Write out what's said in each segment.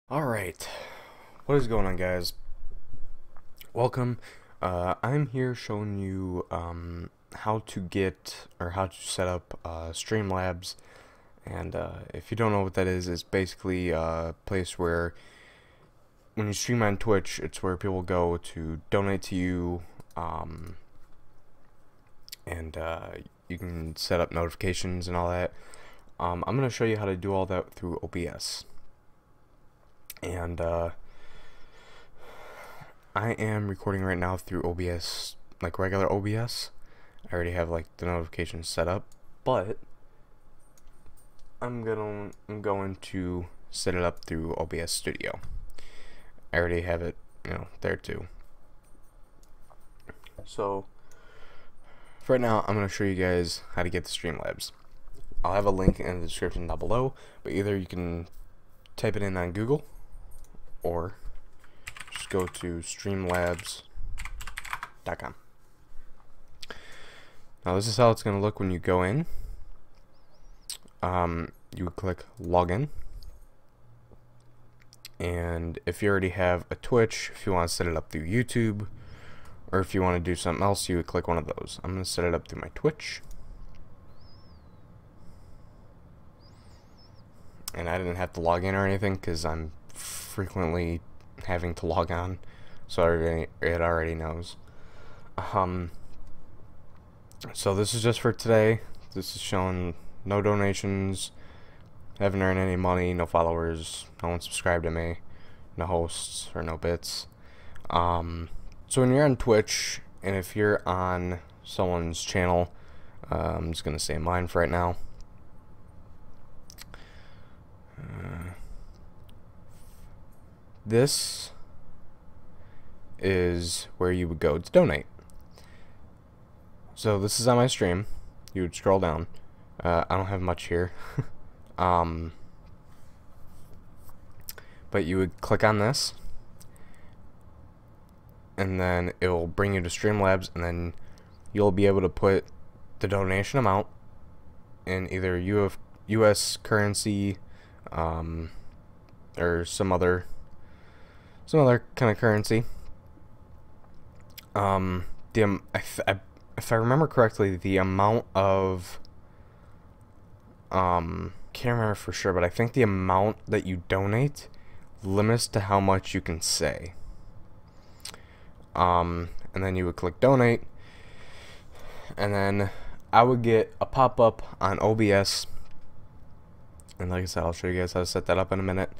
Alright, what is going on, guys? Welcome. I'm here showing you how to get or how to set up Streamlabs, and if you don't know what that is, it's basically a place where when you stream on Twitch, it's where people go to donate to you, and you can set up notifications and all that. I'm going to show you how to do all that through OBS. And I am recording right now through OBS, like regular OBS. I already have like the notifications set up, but I'm going to set it up through OBS Studio. I already have it, there too. So for right now, I'm going to show you guys how to get the Streamlabs. I'll have a link in the description down below, but either you can type it in on Google, or just go to streamlabs.com. Now this is how it's going to look when you go in. You would click login, and if you already have a Twitch, if you want to set it up through YouTube, or if you want to do something else, you would click one of those. I'm going to set it up through my Twitch, and I didn't have to log in or anything because I'm frequently having to log on, so it already knows. So this is just for today. This is showing no donations, haven't earned any money, no followers, no one subscribed to me, no hosts or no bits. So when you're on Twitch, and if you're on someone's channel, I'm just gonna say mine for right now. This is where you would go to donate. So this is on my stream. You would scroll down. I don't have much here. But you would click on this, and then it will bring you to Streamlabs, and then you'll be able to put the donation amount in either US currency, or some other kind of currency. If I remember correctly, the amount of can't remember for sure, but I think the amount that you donate limits to how much you can say. And then you would click donate, and then I would get a pop-up on OBS, and like I said, I'll show you guys how to set that up in a minute.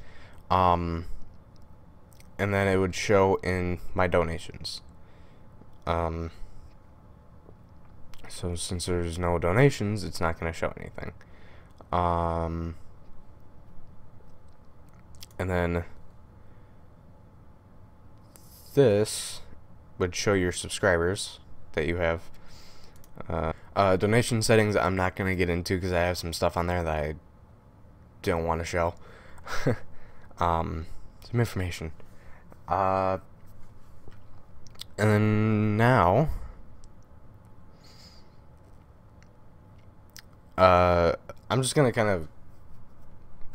And then it would show in my donations. So since there's no donations, it's not going to show anything. And then this would show your subscribers that you have. Donation settings I'm not going to get into because I have some stuff on there that I don't want to show. Some information. And then now, I'm just gonna kind of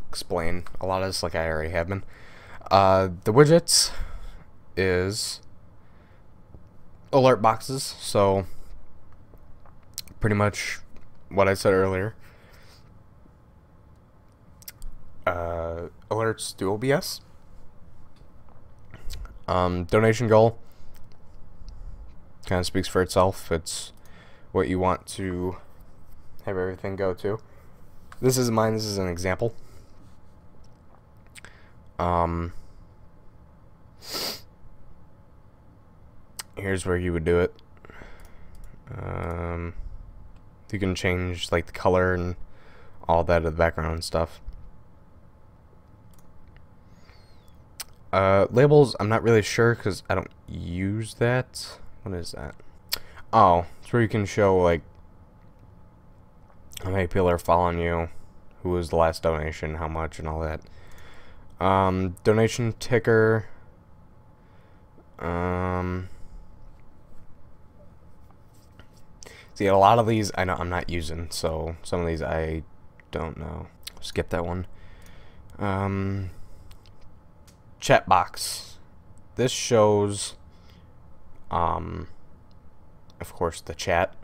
explain a lot of this like I already have been. The widgets is alert boxes, so pretty much what I said earlier. Alerts through OBS. Donation goal kind of speaks for itself. It's what you want to have everything go to. This is mine. This is an example. Here's where you would do it. You can change like the color and all that of the background and stuff. Labels, I'm not really sure because I don't use that. What is that? Oh, it's where you can show like how many people are following you, who was the last donation, how much, and all that. Donation ticker. See, a lot of these I know I'm not using, so some of these I don't know. Skip that one. chat box. This shows, of course, the chat.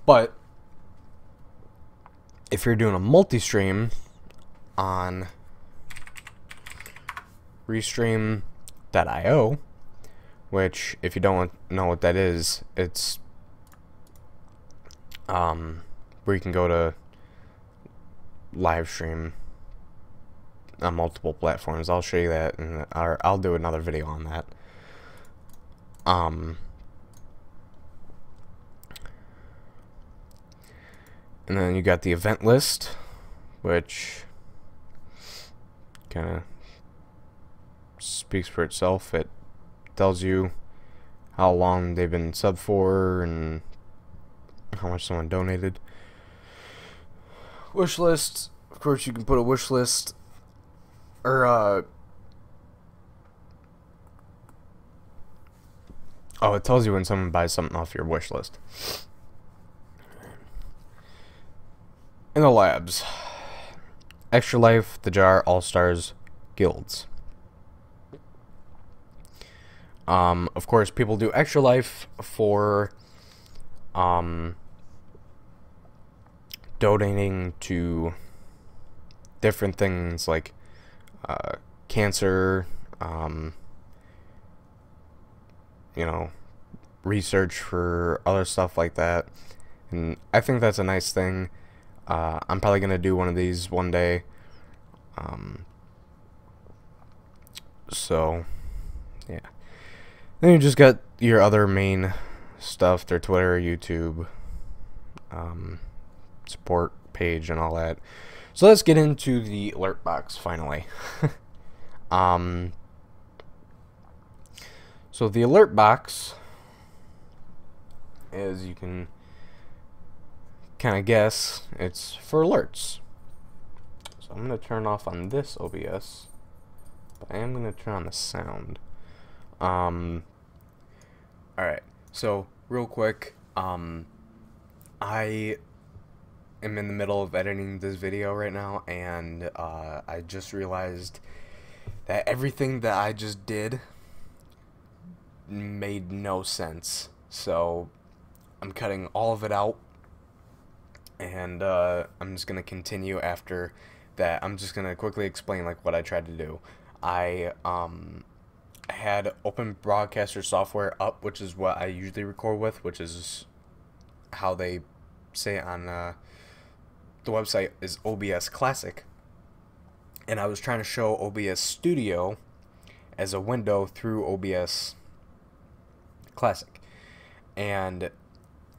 But if you're doing a multi-stream on restream.io, which, if you don't know what that is, it's where you can go to live stream on multiple platforms. I'll show you that, and I'll do another video on that. And then you got the event list, which kind of speaks for itself. It tells you how long they've been subbed for and how much someone donated. Wish lists, of course, you can put a wish list, or oh, it tells you when someone buys something off your wish list. In the labs, Extra Life, The Jar, All Stars, Guilds. Of course, people do Extra Life for donating to different things like cancer, you know, research for other stuff like that. And I think that's a nice thing. I'm probably gonna do one of these one day. So yeah. Then you just got your other main stuff, their Twitter, YouTube, support page, and all that. So let's get into the alert box finally. So the alert box, as you can kind of guess, it's for alerts. So I'm going to turn off on this OBS, but I am going to turn on the sound. Alright, so real quick, I am in the middle of editing this video right now, and I just realized that everything that I just did made no sense. So I'm cutting all of it out, and I'm just gonna continue after that. I'm just gonna quickly explain like what I tried to do. I had Open Broadcaster software up, which is what I usually record with, which is how they say it on the website is OBS Classic. And I was trying to show OBS Studio as a window through OBS Classic, and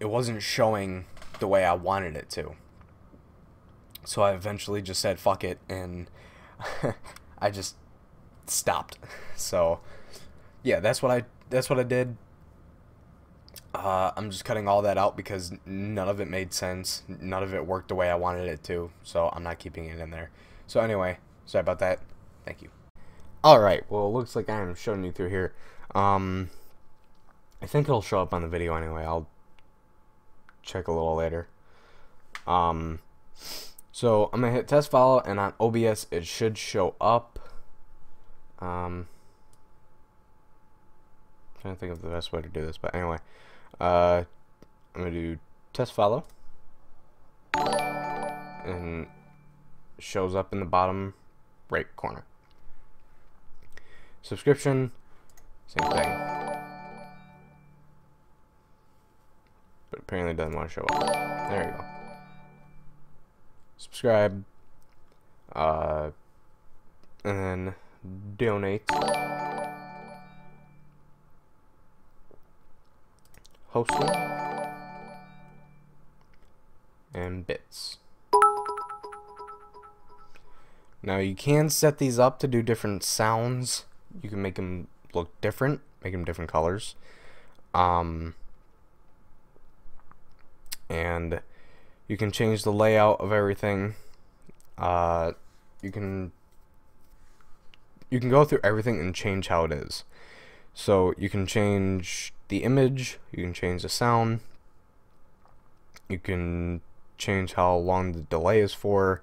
it wasn't showing the way I wanted it to. So I eventually just said fuck it, and I just stopped. So yeah, that's what I did. I'm just cutting all that out because none of it made sense. None of it worked the way I wanted it to, so I'm not keeping it in there. So anyway, sorry about that. Thank you. Alright, well, it looks like I am showing you through here. I think it'll show up on the video anyway. I'll check a little later. So I'm gonna hit test follow, and on OBS it should show up. Trying to think of the best way to do this, but anyway, I'm gonna do test follow, and it shows up in the bottom right corner. Subscription, same thing, but apparently it doesn't want to show up. There you go. Subscribe, and then donate, hosting, and bits. Now you can set these up to do different sounds. You can make them look different, make them different colors, and you can change the layout of everything. You can go through everything and change how it is. So you can change the image, you can change the sound, you can change how long the delay is for,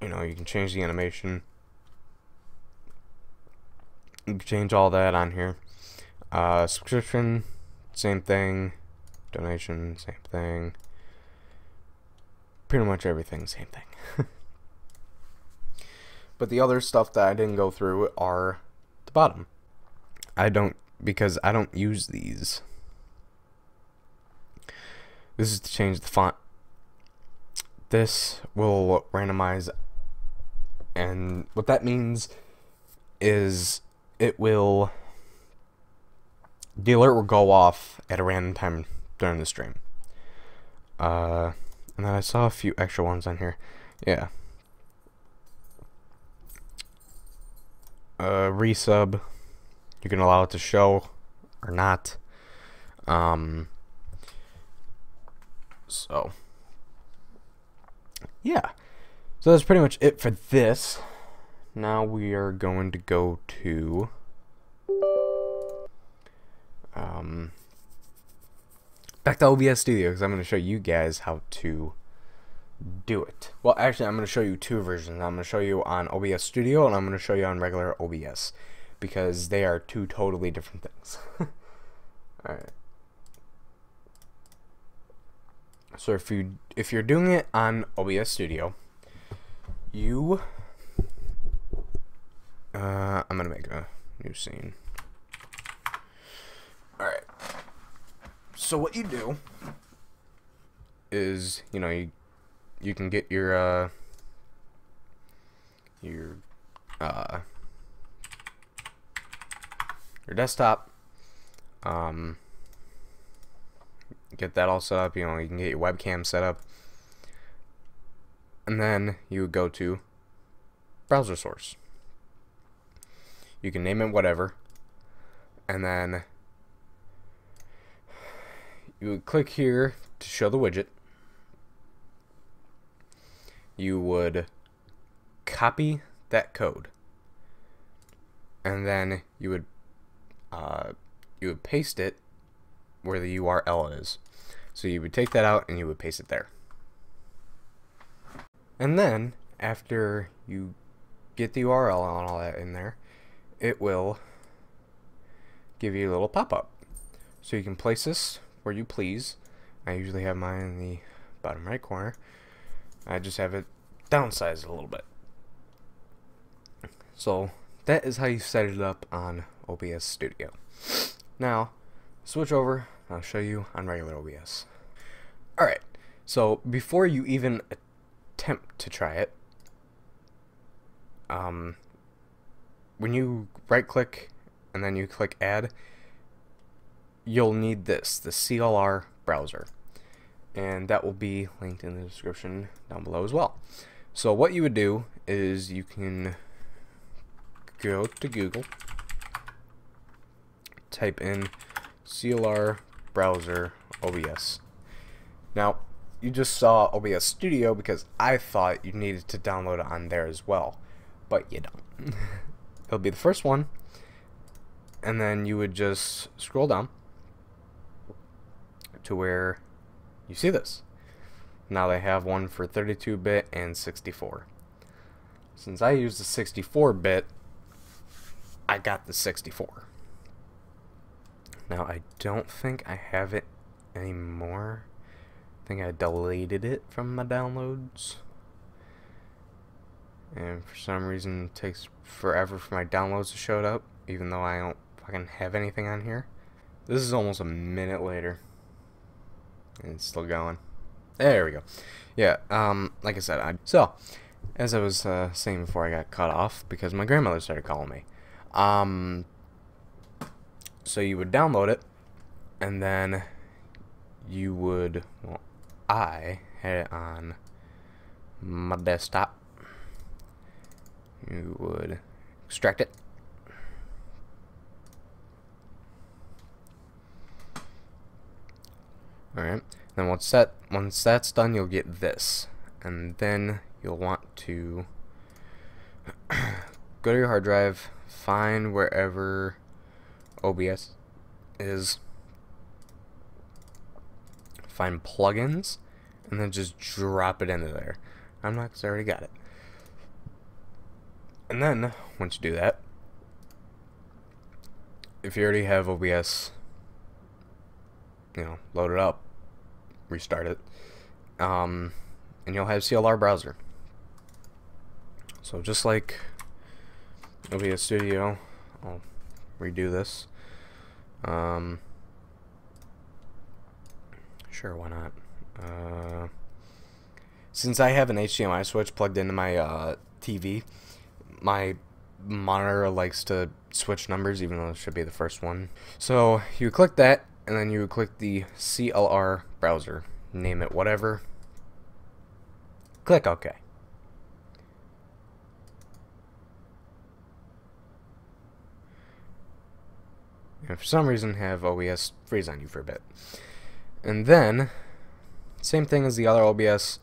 you know, you can change the animation. You can change all that on here. Subscription, same thing. Donation, same thing. Pretty much everything, same thing. But the other stuff that I didn't go through are the bottom. Because I don't use these. This is to change the font. This will randomize, and what that means is the alert will go off at a random time during the stream. And then I saw a few extra ones on here. Yeah. Resub, you can allow it to show or not. So yeah, so that's pretty much it for this. Now we are going to go to back to OBS Studio, because I'm going to show you guys how to do it. Well, actually, I'm going to show you two versions. I'm going to show you on OBS Studio, and I'm going to show you on regular OBS, because they are two totally different things. Alright. So if you're doing it on OBS Studio, I'm gonna make a new scene. Alright. So what you do is, you know, you can get your desktop, get that all set up. You know, you can get your webcam set up, and then you would go to browser source. You can name it whatever, and then you would click here to show the widget. You would copy that code, and then you would paste it where the URL is. So you would take that out and you would paste it there. And then after you get the URL and all that in there, it will give you a little pop-up. So you can place this where you please. I usually have mine in the bottom right corner. I just have it downsized a little bit. So that is how you set it up on OBS Studio. Now switch over, I'll show you on regular OBS. Alright, so before you even attempt to try it, when you right click and then you click add, you'll need this, the CLR Browser, and that will be linked in the description down below as well. So what you would do is you can go to Google, type in CLR Browser OBS. Now you just saw OBS Studio because I thought you needed to download it on there as well, but you don't. It'll be the first one, and then you would just scroll down to where you see this. Now they have one for 32-bit and 64. Since I use the 64-bit, I got the 64. Now I don't think I have it anymore. I think I deleted it from my downloads, and for some reason it takes forever for my downloads to show up, even though I don't fucking have anything on here. This is almost a minute later and it's still going. There we go. Yeah, like I said, so as I was saying before I got cut off because my grandmother started calling me. So you would download it, and then you would, well, I had it on my desktop. You would extract it. Alright, then once that's done, you'll get this, and then you'll want to go to your hard drive, find wherever OBS is, find plugins, and then just drop it into there. I'm not, because I already got it. And then once you do that, if you already have OBS, loaded up, restart it, and you'll have CLR Browser. So just like OBS Studio, I'll redo this. Sure, why not? Since I have an HDMI switch plugged into my TV, my monitor likes to switch numbers even though it should be the first one. So you click that, and then you click the CLR Browser. Name it whatever. Click OK. And for some reason have OBS freeze on you for a bit. And then, same thing as the other OBS,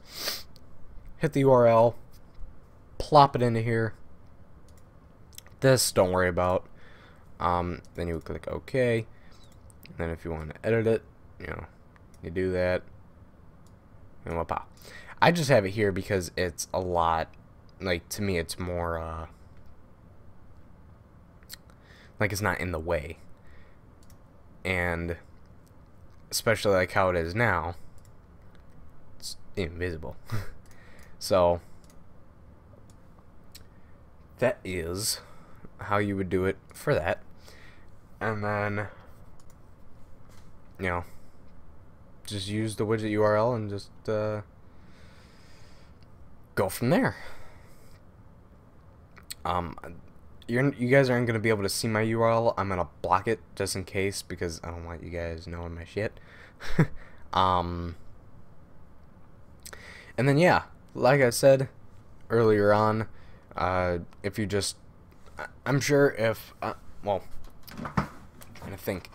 hit the URL, plop it into here. This, don't worry about. Then you would click OK. And then if you want to edit it, you do that. And whoop. I just have it here because it's a lot, like, to me it's more, like it's not in the way. And especially like how it is now, it's invisible. So that is how you would do it for that. And then just use the widget URL and just go from there. You guys aren't gonna be able to see my URL. I'm gonna block it just in case because I don't want you guys knowing my shit. And then yeah, like I said earlier on, if you just, I'm sure if well, I'm trying to think.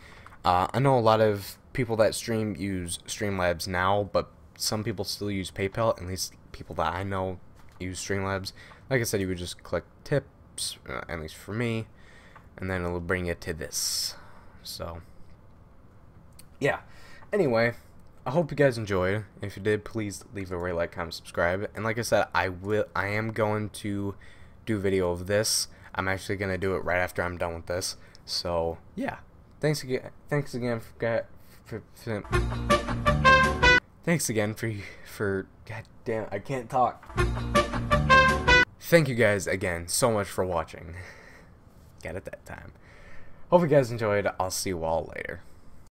I know a lot of people that stream use Streamlabs now, but some people still use PayPal. At least people that I know use Streamlabs. Like I said, you would just click tips, at least for me, and then it'll bring you to this. So yeah. Anyway, I hope you guys enjoyed. If you did, please leave a rate, like, comment, subscribe. And like I said, I am going to do a video of this. I'm actually gonna do it right after I'm done with this. So yeah. Thanks again for god damn, I can't talk. Thank you guys again so much for watching. Got it that time. Hope you guys enjoyed. I'll see you all later.